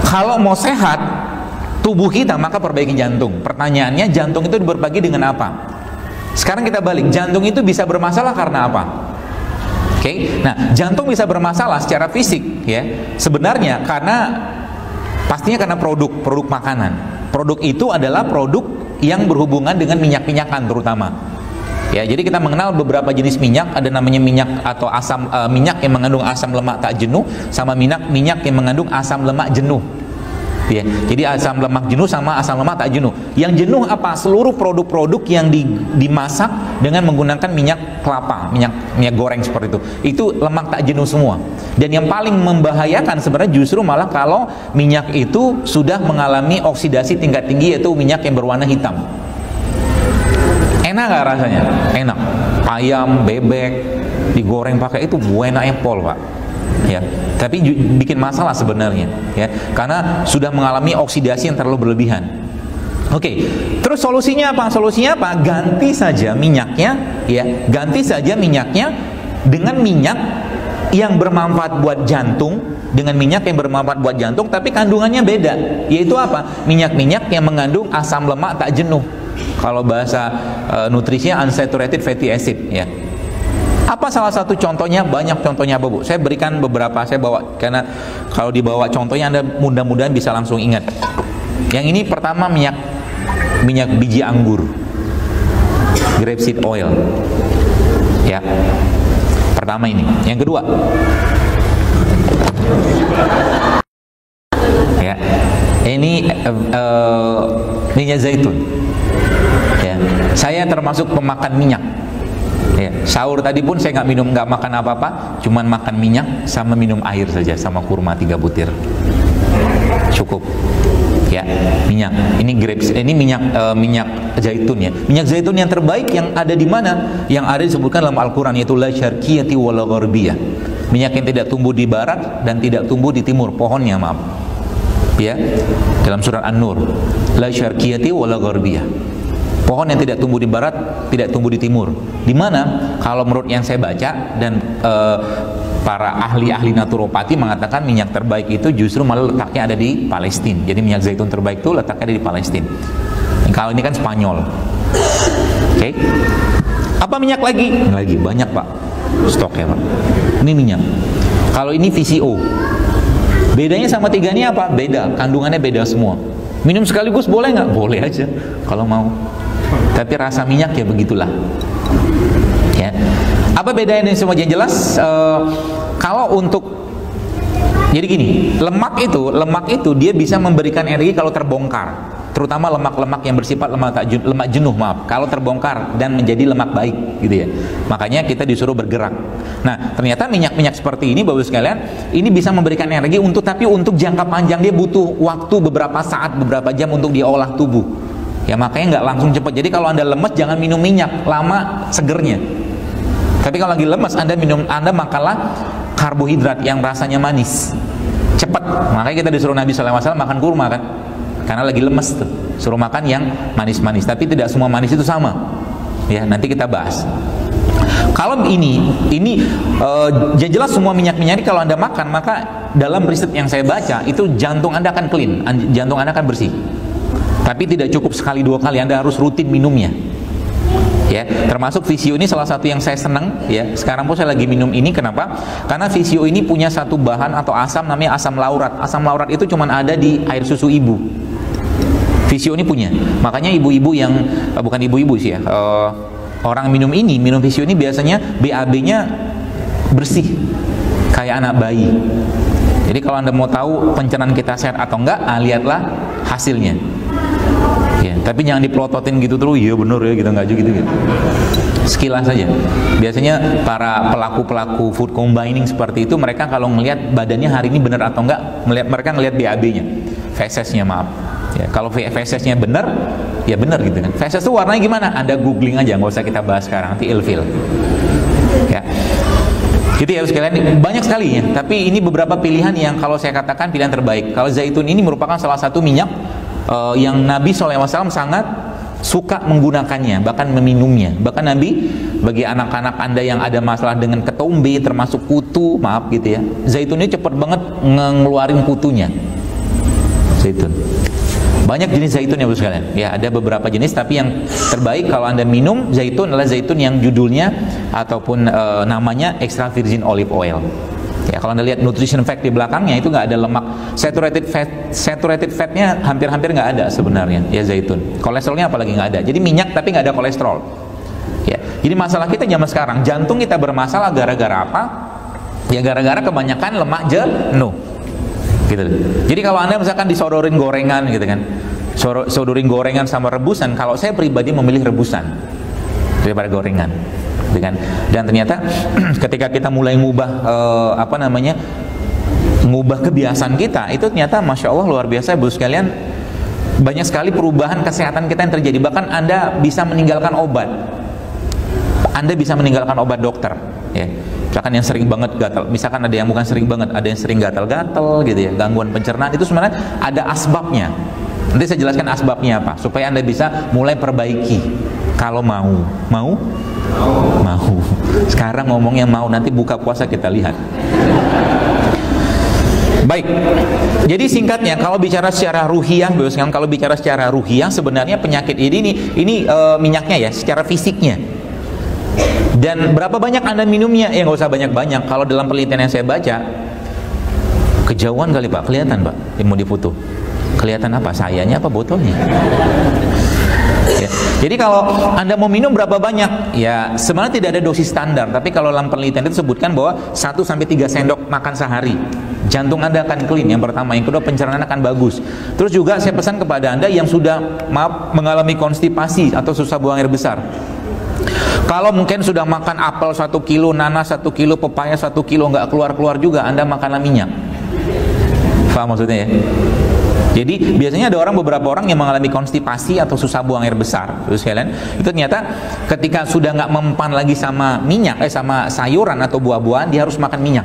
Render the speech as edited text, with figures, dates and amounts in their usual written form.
Kalau mau sehat tubuh kita, maka perbaiki jantung. Pertanyaannya, jantung itu berbagi dengan apa? Sekarang kita balik, jantung itu bisa bermasalah karena apa? Oke, nah jantung bisa bermasalah secara fisik ya. Sebenarnya pastinya karena produk makanan. Produk itu adalah produk yang berhubungan dengan minyak-minyakan terutama. Ya, jadi kita mengenal beberapa jenis minyak, ada namanya minyak atau asam minyak yang mengandung asam lemak tak jenuh, sama minyak yang mengandung asam lemak jenuh. Ya, jadi asam lemak jenuh sama asam lemak tak jenuh. Yang jenuh apa? Seluruh produk-produk yang dimasak dengan menggunakan minyak kelapa, minyak goreng seperti itu. Itu lemak tak jenuh semua. Dan yang paling membahayakan sebenarnya justru malah kalau minyak itu sudah mengalami oksidasi tingkat tinggi, yaitu minyak yang berwarna hitam. Enak nggak rasanya? Enak. Ayam, bebek digoreng pakai itu buena apple, Pak. Ya, tapi bikin masalah sebenarnya, ya, karena sudah mengalami oksidasi yang terlalu berlebihan. Oke, terus solusinya apa? Solusinya apa? Ganti saja minyaknya, ya, ganti saja minyaknya dengan minyak yang bermanfaat buat jantung, dengan minyak yang bermanfaat buat jantung, tapi kandungannya beda. Yaitu apa? Minyak-minyak yang mengandung asam lemak tak jenuh. Kalau bahasa nutrisinya unsaturated fatty acid, ya. Apa salah satu contohnya? Banyak contohnya, Bu. Saya berikan beberapa, saya bawa, karena kalau dibawa contohnya Anda mudah-mudahan bisa langsung ingat. Yang ini pertama minyak biji anggur, grapeseed oil. Ya. Pertama ini. Yang kedua. Ya. Ini minyak zaitun. Ya. Saya termasuk pemakan minyak. Ya, sahur tadi pun saya nggak makan apa-apa, cuman makan minyak sama minum air saja, sama kurma 3 butir, cukup. Ya, minyak. Ini grapes, ini minyak zaitun ya. Minyak zaitun yang terbaik yang ada di mana? Yang ada disebutkan dalam Al-Quran, yaitu la syarqiyati wala gharbiyah. Minyak yang tidak tumbuh di barat dan tidak tumbuh di timur, pohonnya maaf. Ya, dalam surat An-Nur, la syarqiyati wala gharbiyah. Pohon yang tidak tumbuh di barat, tidak tumbuh di timur. Di mana? Kalau menurut yang saya baca dan para ahli-ahli naturopati mengatakan minyak terbaik itu justru malah letaknya ada di Palestina. Jadi minyak zaitun terbaik itu letaknya ada di Palestina. Kalau ini kan Spanyol. Oke. Apa minyak lagi? Lagi banyak, Pak. Stoknya, Pak. Ini minyak. Kalau ini VCO. Bedanya sama 3 ini apa? Beda. Kandungannya beda semua. Minum sekaligus boleh nggak? Boleh aja kalau mau. Tapi rasa minyak ya begitulah. Ya. Apa bedanya semua? Yang jelas kalau untuk, jadi gini, lemak itu dia bisa memberikan energi kalau terbongkar, terutama lemak-lemak yang bersifat lemak jenuh, maaf, kalau terbongkar dan menjadi lemak baik, gitu ya. Makanya kita disuruh bergerak. Nah, ternyata minyak-minyak seperti ini, Bapak sekalian, ini bisa memberikan energi tapi untuk jangka panjang. Dia butuh waktu beberapa saat, beberapa jam untuk diolah tubuh. Ya, makanya nggak langsung cepat. Jadi kalau Anda lemes jangan minum minyak, lama segernya. Tapi kalau lagi lemes Anda makanlah karbohidrat yang rasanya manis, cepat. Makanya kita disuruh Nabi SAW makan kurma kan, karena lagi lemes tuh, suruh makan yang manis-manis. Tapi tidak semua manis itu sama. Ya, nanti kita bahas. Kalau ini jelas semua minyak-minyak ini kalau Anda makan, maka dalam riset yang saya baca itu jantung Anda akan clean, jantung Anda akan bersih. Tapi tidak cukup sekali 2 kali, Anda harus rutin minumnya. Ya, termasuk VCO ini salah satu yang saya senang ya. Sekarang pun saya lagi minum ini, kenapa? Karena VCO ini punya satu bahan atau asam namanya asam laurat. Asam laurat itu cuma ada di air susu ibu. VCO ini punya. Makanya ibu-ibu yang bukan ibu-ibu sih ya. Orang minum VCO ini biasanya BAB-nya bersih kayak anak bayi. Jadi kalau Anda mau tahu pencernaan kita sehat atau enggak, lihatlah hasilnya. Ya, tapi jangan dipelototin gitu terus, iya bener ya gitu, enggak juga gitu. Sekilas saja. Biasanya para pelaku food combining seperti itu, mereka kalau melihat badannya hari ini benar atau enggak, mereka ngelihat BAB-nya, fesesnya maaf. Ya, kalau fesesnya benar, ya benar gitu kan. Feses itu warnanya gimana? Anda googling aja, nggak usah kita bahas sekarang, nanti ilfil. Ya. Gitu ya sekalian, banyak sekali ya. Tapi ini beberapa pilihan yang kalau saya katakan pilihan terbaik. Kalau zaitun ini merupakan salah satu minyak yang Nabi SAW sangat suka menggunakannya, bahkan meminumnya. Bahkan Nabi, bagi anak-anak Anda yang ada masalah dengan ketombe, termasuk kutu, maaf gitu ya, zaitun ini cepat banget ngeluarin kutunya. zaitun. Banyak jenis zaitun ya Bapak sekalian. Ya, ada beberapa jenis, tapi yang terbaik kalau Anda minum zaitun adalah zaitun yang judulnya ataupun namanya extra virgin olive oil. Ya, kalau Anda lihat nutrition fact di belakangnya itu nggak ada lemak. Saturated fatnya hampir-hampir nggak ada sebenarnya. Ya, zaitun. Kolesterolnya apalagi nggak ada. Jadi minyak tapi nggak ada kolesterol. Ya. Jadi masalah kita zaman sekarang, jantung kita bermasalah gara-gara apa? Ya gara-gara kebanyakan lemak jenuh. Gitu. Jadi kalau Anda misalkan disodorin gorengan gitu kan, sodorin gorengan sama rebusan, kalau saya pribadi memilih rebusan daripada gorengan, gitu kan. Dan ternyata ketika kita mulai ngubah ngubah kebiasaan kita, itu ternyata masya Allah luar biasa Ibu sekalian, banyak sekali perubahan kesehatan kita yang terjadi. Bahkan Anda bisa meninggalkan obat, Anda bisa meninggalkan obat dokter, ya. Misalkan yang sering banget gatal, misalkan ada yang bukan sering banget, ada yang sering gatal-gatal gitu ya, gangguan pencernaan, itu sebenarnya ada asbabnya. Nanti saya jelaskan asbabnya apa, supaya Anda bisa mulai perbaiki. Kalau mau. Sekarang ngomongnya mau, nanti buka puasa kita lihat. Baik, jadi singkatnya kalau bicara secara ruhiyah, kalau bicara secara ruhiyah sebenarnya penyakit ini minyaknya ya, secara fisiknya. Dan berapa banyak Anda minumnya? Ya nggak usah banyak-banyak. Kalau dalam penelitian yang saya baca, kejauhan kali Pak, kelihatan Pak, yang mau difoto. Kelihatan apa? Sayanya apa botolnya? Ya. Jadi kalau Anda mau minum berapa banyak? Ya sebenarnya tidak ada dosis standar. Tapi kalau dalam penelitian itu sebutkan bahwa 1-3 sendok makan sehari, jantung Anda akan clean. Yang pertama, yang kedua pencernaan akan bagus. Terus juga saya pesan kepada Anda yang sudah mengalami konstipasi atau susah buang air besar. Kalau mungkin sudah makan apel 1 kilo, nanas 1 kilo, pepaya 1 kilo, nggak keluar-keluar juga, Anda makanlah minyak. Paham maksudnya ya? Jadi biasanya ada beberapa orang yang mengalami konstipasi atau susah buang air besar, terus sekalian, itu ternyata ketika sudah nggak mempan lagi sama minyak, sama sayuran atau buah-buahan, dia harus makan minyak.